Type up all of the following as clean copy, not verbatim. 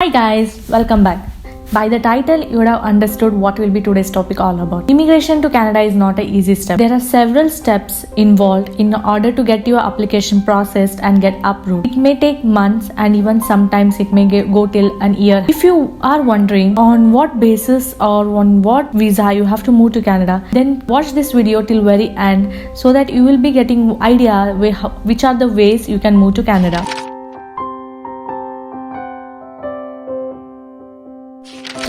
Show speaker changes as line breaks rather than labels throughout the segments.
Hi guys, welcome back. By the title, you would have understood what will be today's topic all about. Immigration to Canada is not an easy step. There are several steps involved in order to get your application processed and get approved. It may take months and even sometimes it may go till an year. If you are wondering on what basis or on what visa you have to move to Canada, then watch this video till very end so that you will be getting idea which are the ways you can move to Canada.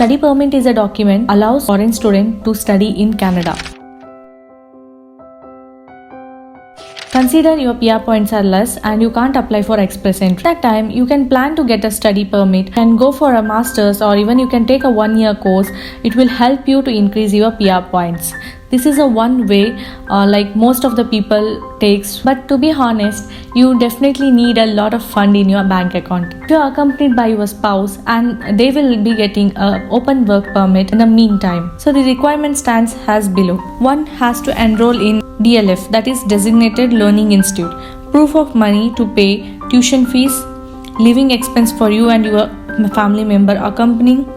Study permit is a document allows foreign student to study in Canada. Consider your PR points are less and you can't apply for express entry. At that time, you can plan to get a study permit and go for a master's, or even you can take a 1-year course. It will help you to increase your PR points. This is a one way like most of the people takes, but to be honest, you definitely need a lot of fund in your bank account. If you are accompanied by your spouse and they will be getting an open work permit in the meantime. So the requirement stands as below. One has to enroll in DLF, that is Designated Learning Institute. Proof of money to pay tuition fees, living expense for you and your family member accompanying,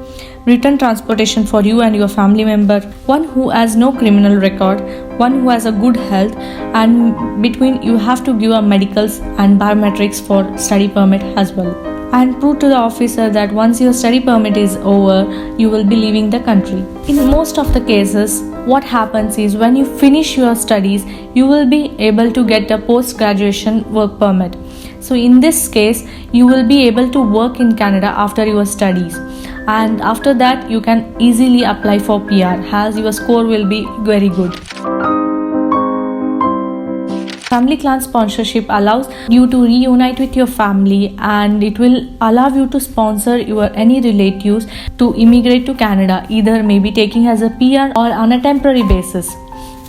return transportation for you and your family member, one who has no criminal record, one who has a good health, and between you have to give a medicals and biometrics for study permit as well, and prove to the officer that once your study permit is over, you will be leaving the country. In most of the cases, what happens is when you finish your studies, you will be able to get a post-graduation work permit. So in this case, you will be able to work in Canada after your studies, and after that you can easily apply for PR as your score will be very good. Family clan sponsorship allows you to reunite with your family, and it will allow you to sponsor your any relatives to immigrate to Canada, either maybe taking as a PR or on a temporary basis.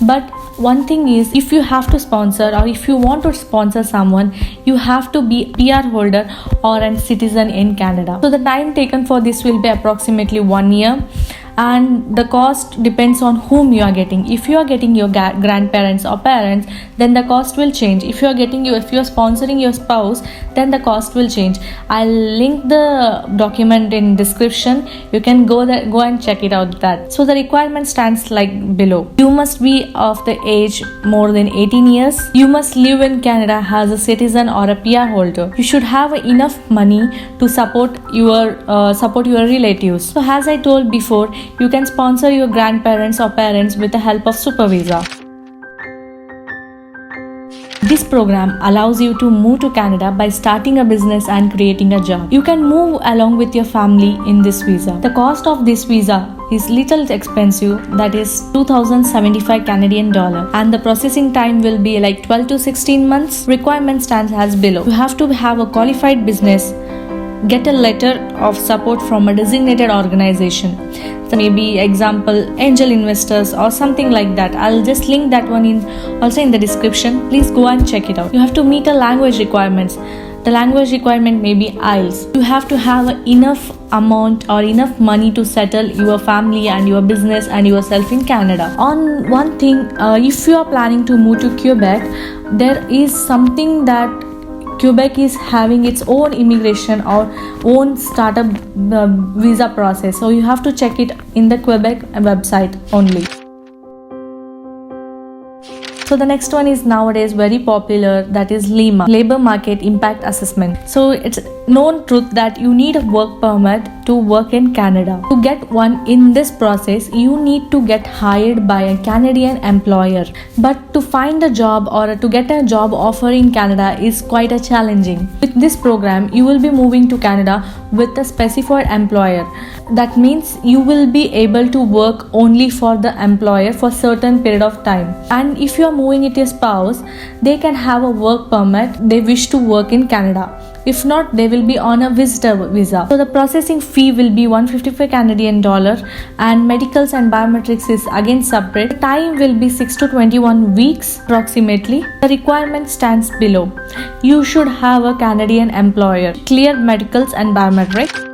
But one thing is, if you have to sponsor or if you want to sponsor someone, you have to be PR holder or a citizen in Canada. So the time taken for this will be approximately 1 year, and the cost depends on whom you are getting. If you are getting your grandparents or parents, then the cost will change. If you are sponsoring your spouse, then the cost will change. I'll link the document in description. You can go and check it out. That so the requirement stands like below. You must be of the age more than 18 years. You must live in Canada as a citizen or a PR holder. You should have enough money to support your relatives. So as I told before, you can sponsor your grandparents or parents with the help of Super Visa. This program allows you to move to Canada by starting a business and creating a job. You can move along with your family in this visa. The cost of this visa is little expensive, that is 2,075 Canadian dollar, and the processing time will be like 12 to 16 months. Requirement stands as below. You have to have a qualified business, get a letter of support from a designated organization, so maybe example angel investors or something like that. I'll just link that one also in the description. Please go and check it out. You have to meet a language requirements. The language requirement may be IELTS. You have to have enough amount or enough money to settle your family and your business and yourself in Canada. On one thing, if you are planning to move to Quebec, there is something that Quebec is having its own immigration or own startup visa process. So you have to check it in the Quebec website only. So the next one is nowadays very popular, that is LIMA, Labor Market Impact Assessment. So it's known truth that you need a work permit to work in Canada. To get one in this process, you need to get hired by a Canadian employer. But to find a job or to get a job offer in Canada is quite a challenging. With this program, you will be moving to Canada with a specified employer. That means you will be able to work only for the employer for certain period of time. And if you are moving with your spouse, they can have a work permit they wish to work in Canada. If not, they will be on a visitor visa. So the processing fee will be 155 Canadian dollar, and medicals and biometrics is again separate. The time will be 6 to 21 weeks approximately. The requirement stands below. You should have a Canadian employer, clear medicals and biometrics.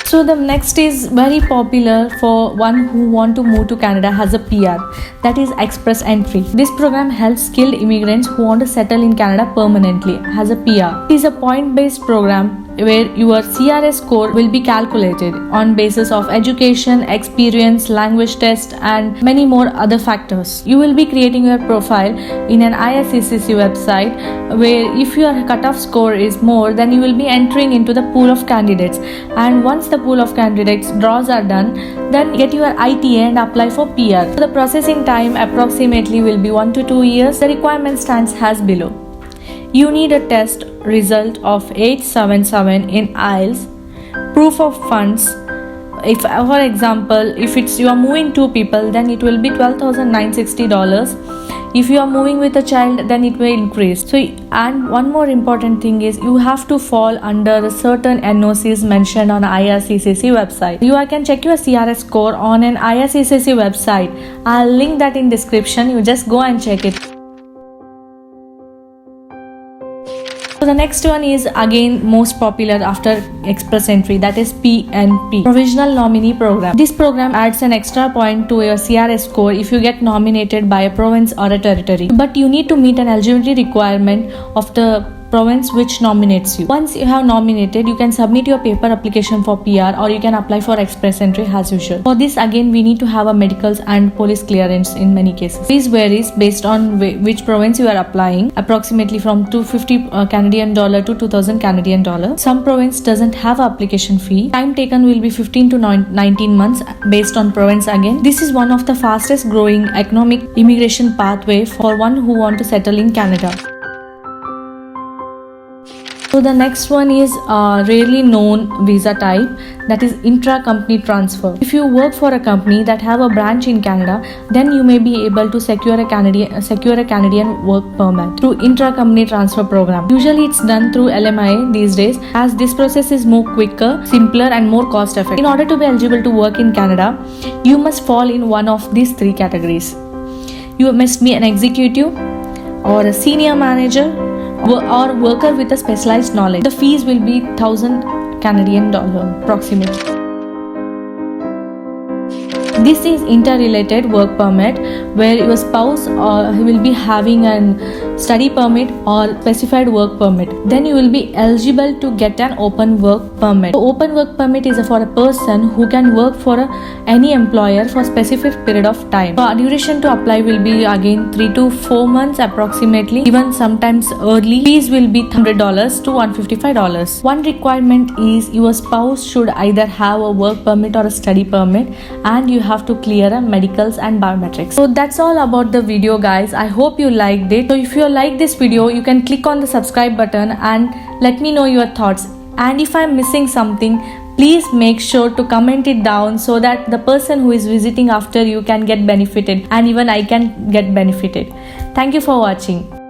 So the next is very popular for one who want to move to Canada as a PR, that is Express Entry. This program helps skilled immigrants who want to settle in Canada permanently as a PR. It is a point-based program where your CRS score will be calculated on basis of education, experience, language test and many more other factors. You will be creating your profile in an IRCCC website where if your cutoff score is more, then you will be entering into the pool of candidates, and once the pool of candidates draws are done, then get your ITA and apply for PR. So the processing time approximately will be 1 to 2 years. The requirement stands as below. You need a test result of 877 in IELTS, proof of funds. If for example, if you are moving 2 people, then it will be $12,960. If you are moving with a child, then it will increase. So, and one more important thing is you have to fall under a certain NOCs mentioned on IRCCC website. You can check your CRS score on an IRCCC website. I'll link that in description. You just go and check it. So the next one is again most popular after Express Entry, that is PNP, Provisional Nominee Program. This program adds an extra point to your CRS score if you get nominated by a province or a territory. But you need to meet an eligibility requirement of the province which nominates you. Once you have nominated, you can submit your paper application for PR or you can apply for Express Entry as usual. For this again we need to have a medicals and police clearance in many cases. This varies based on which province you are applying, approximately from $250 Canadian dollar to $2,000 Canadian dollar. Some province doesn't have application fee. Time taken will be 15 to 19 months based on province again. This is one of the fastest growing economic immigration pathway for one who want to settle in Canada. So the next one is a rarely known visa type, that is intra-company transfer. If you work for a company that have a branch in Canada, then you may be able to secure a Canadian work permit through intra-company transfer program. Usually it's done through LMIA these days, as this process is more quicker, simpler and more cost effective. In order to be eligible to work in Canada, you must fall in one of these 3 categories. You must be an executive or a senior manager or worker with a specialized knowledge. The fees will be $1,000 Canadian dollar approximately. This is interrelated work permit, where your spouse will be having a study permit or specified work permit. Then you will be eligible to get an open work permit. So open work permit is for a person who can work for any employer for a specific period of time. So duration to apply will be again 3 to 4 months approximately, even sometimes early. Fees will be $100 to $155. One requirement is your spouse should either have a work permit or a study permit, and you have to clear a medicals and biometrics. So that's all about the video guys. I hope you liked it. So if you like this video, you can click on the subscribe button and let me know your thoughts. And if I'm missing something, please make sure to comment it down so that the person who is visiting after you can get benefited, and even I can get benefited. Thank you for watching.